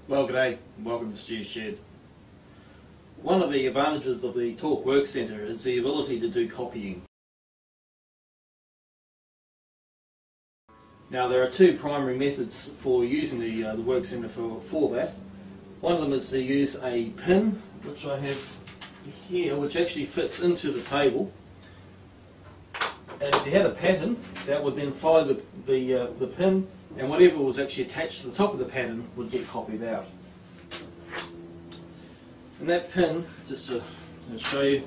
Well, g'day, and welcome to Stu's Shed. One of the advantages of the Torque Workcentre is the ability to do copying. Now, there are two primary methods for using the Workcentre for that. One of them is to use a pin, which I have here, which actually fits into the table. And if you had a pattern, that would then follow the pin, and whatever was actually attached to the top of the pattern would get copied out. And that pin, just to show you,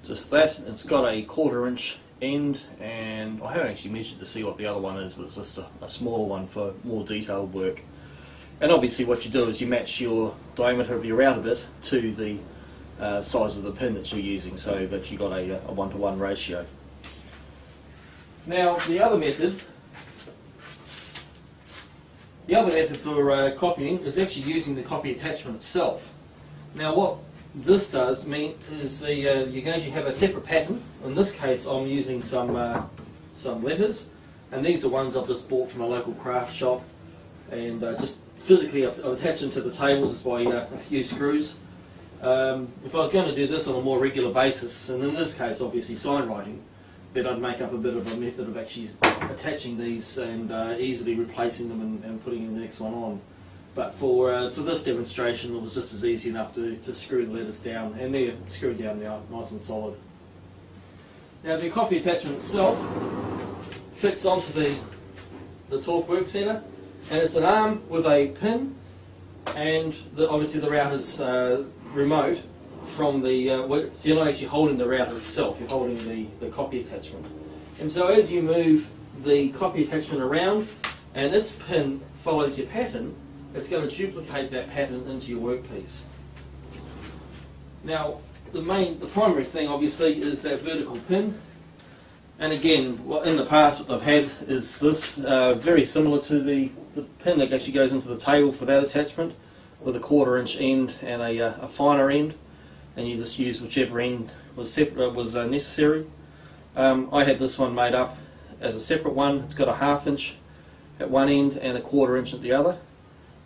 just that, it's got a 1/4 inch end, and I haven't actually measured to see what the other one is, but it's just a smaller one for more detailed work. And obviously what you do is you match your diameter of your outer bit to the size of the pin that you're using, so that you've got a 1-to-1 ratio. Now, the other method for copying is actually using the copy attachment itself. Now, what this does mean is you can actually have a separate pattern. In this case, I'm using some letters, and these are ones I've just bought from a local craft shop, and just physically I've attached them to the table just by a few screws. If I was going to do this on a more regular basis, and in this case obviously sign writing, then I'd make up a bit of a method of actually attaching these and easily replacing them and putting the next one on. But for this demonstration, it was just as easy enough to screw the letters down, and they're screwed down now, nice and solid. Now, the copy attachment itself fits onto the Torque Workcentre, and it's an arm with a pin, and obviously the router's remote from the, so you're not actually holding the router itself, you're holding the copy attachment. And so as you move the copy attachment around and its pin follows your pattern, it's going to duplicate that pattern into your workpiece. Now, the primary thing obviously is that vertical pin, and again, in the past what I've had is this, very similar to the pin that actually goes into the table for that attachment, with a 1/4 inch end and a finer end, and you just use whichever end was necessary. I had this one made up as a separate one. It's got a 1/2 inch at one end and a 1/4 inch at the other,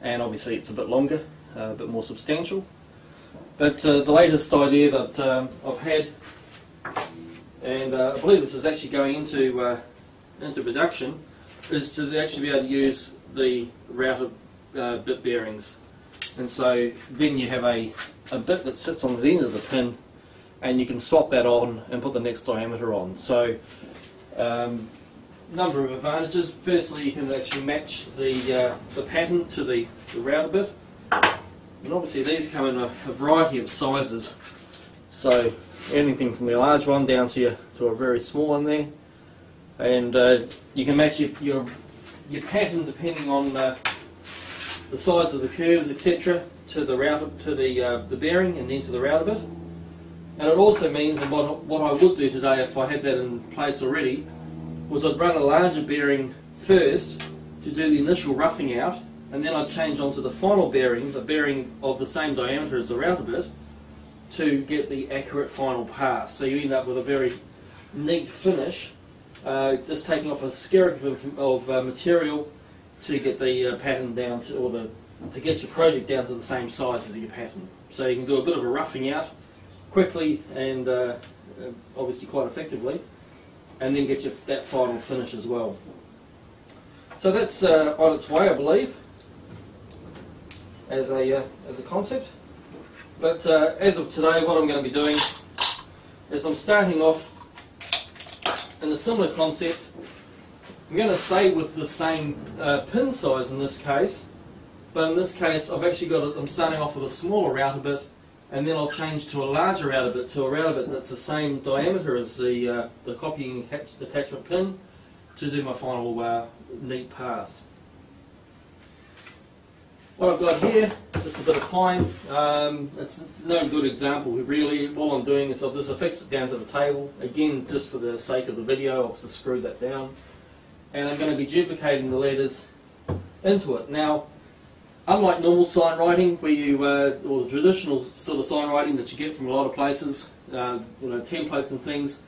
and obviously it's a bit longer, a bit more substantial. But the latest idea that I've had, and I believe this is actually going into production, is to actually be able to use the router bit bearings. And so then you have a bit that sits on the end of the pin, and you can swap that on and put the next diameter on. So, number of advantages. Firstly, you can actually match the pattern to the router bit. And obviously these come in a variety of sizes. So anything from the large one down to a very small one there. And you can match your pattern depending on the size of the curves, etc., to the router, to the bearing, and then to the router bit. And it also means that what I would do today, if I had that in place already, was I'd run a larger bearing first to do the initial roughing out, and then I'd change onto the final bearing, the bearing of the same diameter as the router bit, to get the accurate final pass. So you end up with a very neat finish, just taking off a skerrick of material to get the pattern down to, or to get your project down to the same size as your pattern. So you can do a bit of a roughing out quickly and obviously quite effectively, and then get that final finish as well. So that's on its way, I believe, as a concept. But as of today, what I'm going to be doing is I'm starting off in a similar concept. I'm going to stay with the same pin size in this case, but in this case I've actually I'm starting off with a smaller router bit, and then I'll change to a larger router bit, to a router bit that's the same diameter as the copying attachment pin, to do my final neat pass. What I've got here is just a bit of pine. It's no good example really. All I'm doing is I've just affixed it down to the table. Again, just for the sake of the video, I've just screwed that down. And I'm going to be duplicating the letters into it. Now, unlike normal sign writing, where you, or the traditional sort of sign writing that you get from a lot of places, templates and things,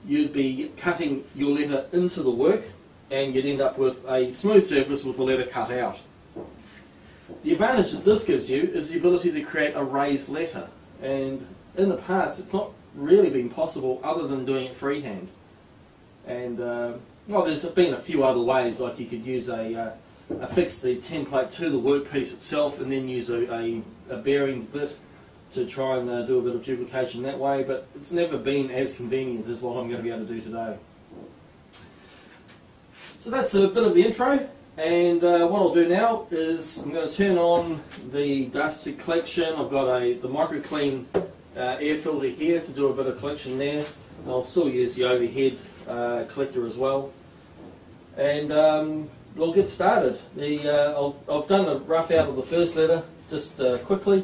you'd be cutting your letter into the work, and you'd end up with a smooth surface with the letter cut out. The advantage that this gives you is the ability to create a raised letter, and in the past it's not really been possible other than doing it freehand. And well, there's been a few other ways, like you could use affix the template to the workpiece itself and then use a bearing bit to try and do a bit of duplication that way, but it's never been as convenient as what I'm going to be able to do today. So that's a bit of the intro, and what I'll do now is I'm going to turn on the dust collection. I've got the MicroClean air filter here to do a bit of collection there. I'll still use the overhead collector as well, and we'll get started. I've done a rough out of the first letter just quickly.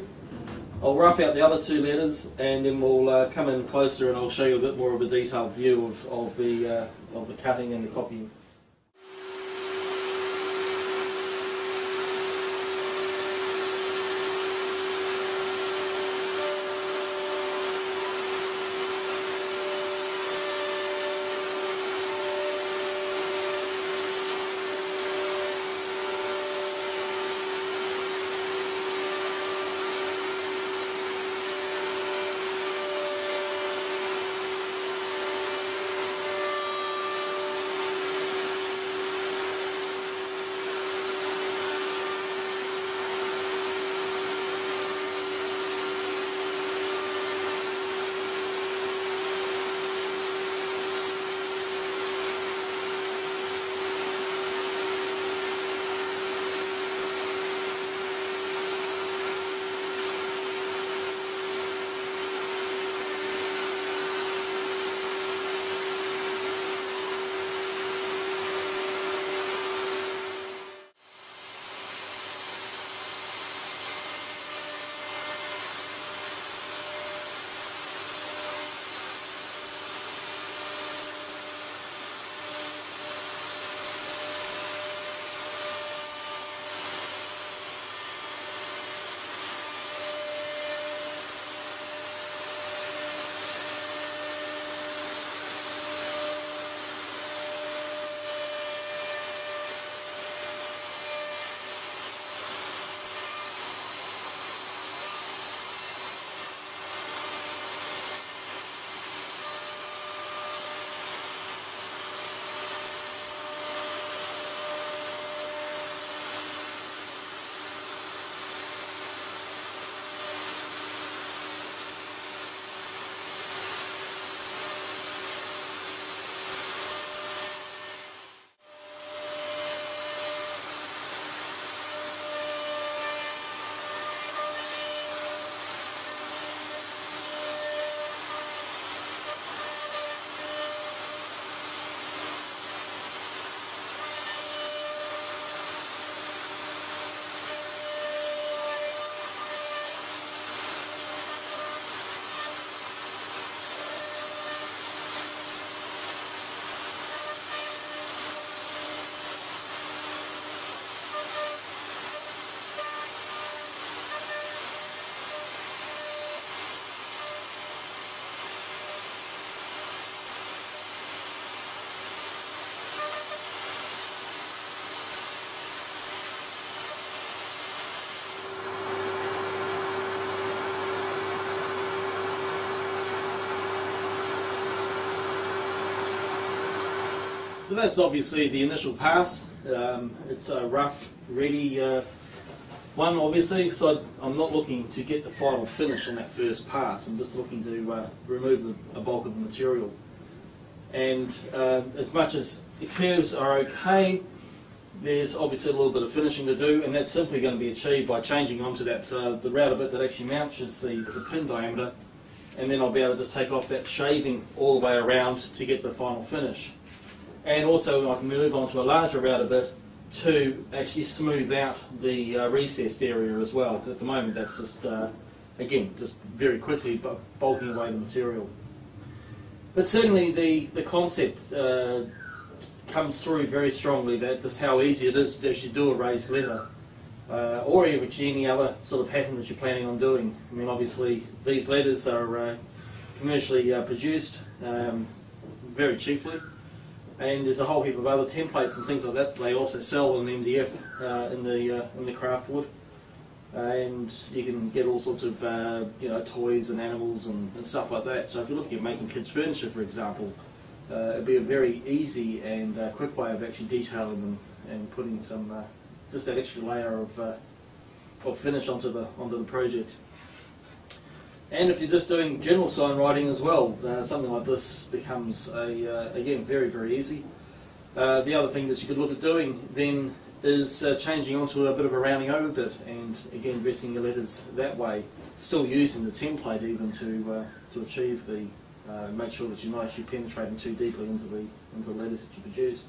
I'll rough out the other two letters, and then we'll come in closer and I'll show you a bit more of a detailed view of the cutting and the copying. So that's obviously the initial pass. It's a rough, ready one obviously, so I'm not looking to get the final finish on that first pass. I'm just looking to remove a bulk of the material. And as much as the curves are okay, there's obviously a little bit of finishing to do, and that's simply going to be achieved by changing onto that the router bit that actually mounts is the pin diameter, and then I'll be able to just take off that shaving all the way around to get the final finish. And also I can move on to a larger router bit to actually smooth out the recessed area as well. At the moment that's just, again, just very quickly bulking away the material. But certainly the concept comes through very strongly, that just how easy it is to actually do a raised letter, or even any other sort of pattern that you're planning on doing. I mean, obviously these letters are commercially produced very cheaply, And there's a whole heap of other templates and things like that they also sell in MDF in the craft wood. And you can get all sorts of toys and animals and stuff like that. So if you're looking at making kids furniture, for example, it'd be a very easy and quick way of actually detailing them and putting some just that extra layer of finish onto the project. And if you're just doing general sign writing as well, something like this becomes again very, very easy. The other thing that you could look at doing then is changing onto a bit of a rounding over bit, and again dressing your letters that way, still using the template even to achieve the make sure that you're not actually penetrating too deeply into the letters that you produced.